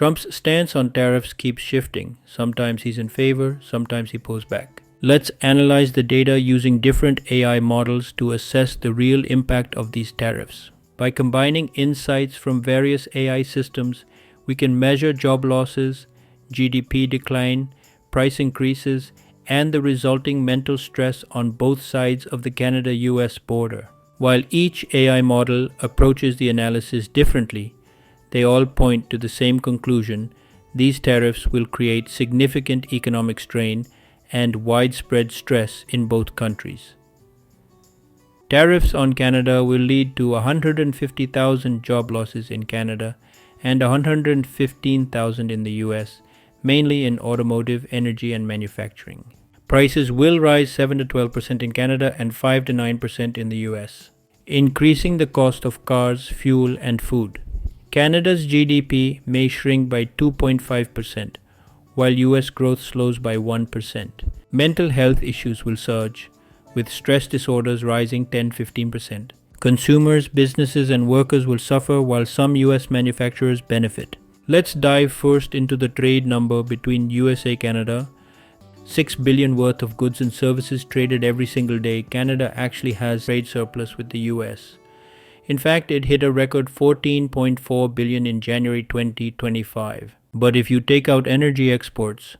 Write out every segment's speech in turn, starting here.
Trump's stance on tariffs keeps shifting. Sometimes he's in favor, sometimes he pulls back. Let's analyze the data using different AI models to assess the real impact of these tariffs. By combining insights from various AI systems, we can measure job losses, GDP decline, price increases, and the resulting mental stress on both sides of the Canada-US border. While each AI model approaches the analysis differently, they all point to the same conclusion: these tariffs will create significant economic strain and widespread stress in both countries. Tariffs on Canada will lead to 150,000 job losses in Canada and 115,000 in the US, mainly in automotive, energy, and manufacturing. Prices will rise 7 to 12% in Canada and 5 to 9% in the US, increasing the cost of cars, fuel, and food. Canada's GDP may shrink by 2.5%, while US growth slows by 1%. Mental health issues will surge, with stress disorders rising 10-15%. Consumers, businesses, and workers will suffer while some US manufacturers benefit. Let's dive first into the trade number between USA-Canada. 6 billion worth of goods and services traded every single day. Canada actually has trade surplus with the US. In fact, it hit a record 14.4 billion in January 2025. But if you take out energy exports,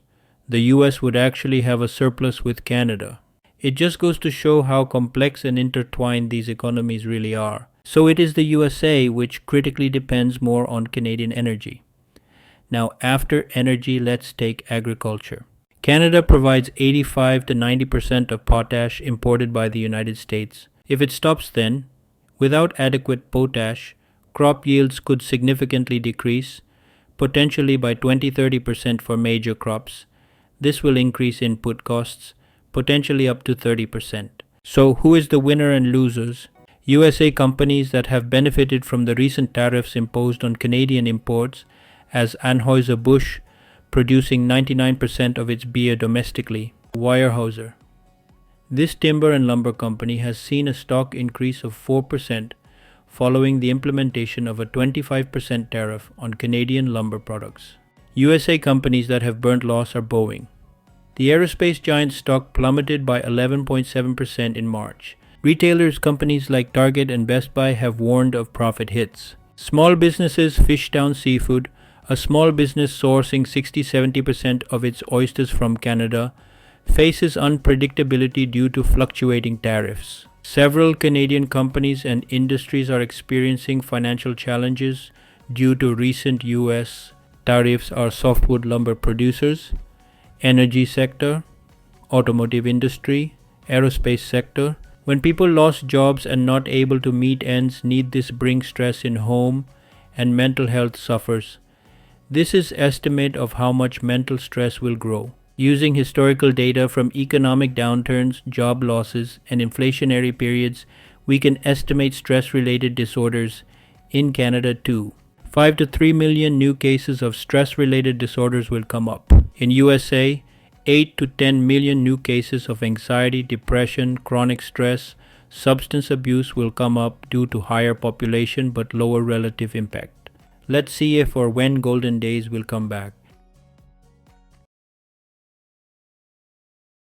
the US would actually have a surplus with Canada. It just goes to show how complex and intertwined these economies really are. So it is the USA which critically depends more on Canadian energy. Now, after energy, let's take agriculture. Canada provides 85 to 90% of potash imported by the United States. If it stops then, without adequate potash, crop yields could significantly decrease, potentially by 20-30% for major crops. This will increase input costs, potentially up to 30%. So who is the winner and losers? USA companies that have benefited from the recent tariffs imposed on Canadian imports, as Anheuser-Busch, producing 99% of its beer domestically. Weyerhaeuser. This timber and lumber company has seen a stock increase of 4% following the implementation of a 25% tariff on Canadian lumber products. USA companies that have burnt loss are Boeing. The aerospace giant's stock plummeted by 11.7% in March. Retailers companies like Target and Best Buy have warned of profit hits. Small businesses fish down seafood. A small business sourcing 60-70% of its oysters from Canada faces unpredictability due to fluctuating tariffs. Several Canadian companies and industries are experiencing financial challenges due to recent US tariffs are softwood lumber producers, energy sector, automotive industry, aerospace sector. When people lost jobs and not able to meet ends need, this brings stress in home and mental health suffers. This is estimate of how much mental stress will grow. Using historical data from economic downturns, job losses, and inflationary periods, we can estimate stress-related disorders in Canada too. 5 to 3 million new cases of stress-related disorders will come up. In USA, 8 to 10 million new cases of anxiety, depression, chronic stress, substance abuse will come up due to higher population but lower relative impact. Let's see if or when golden days will come back.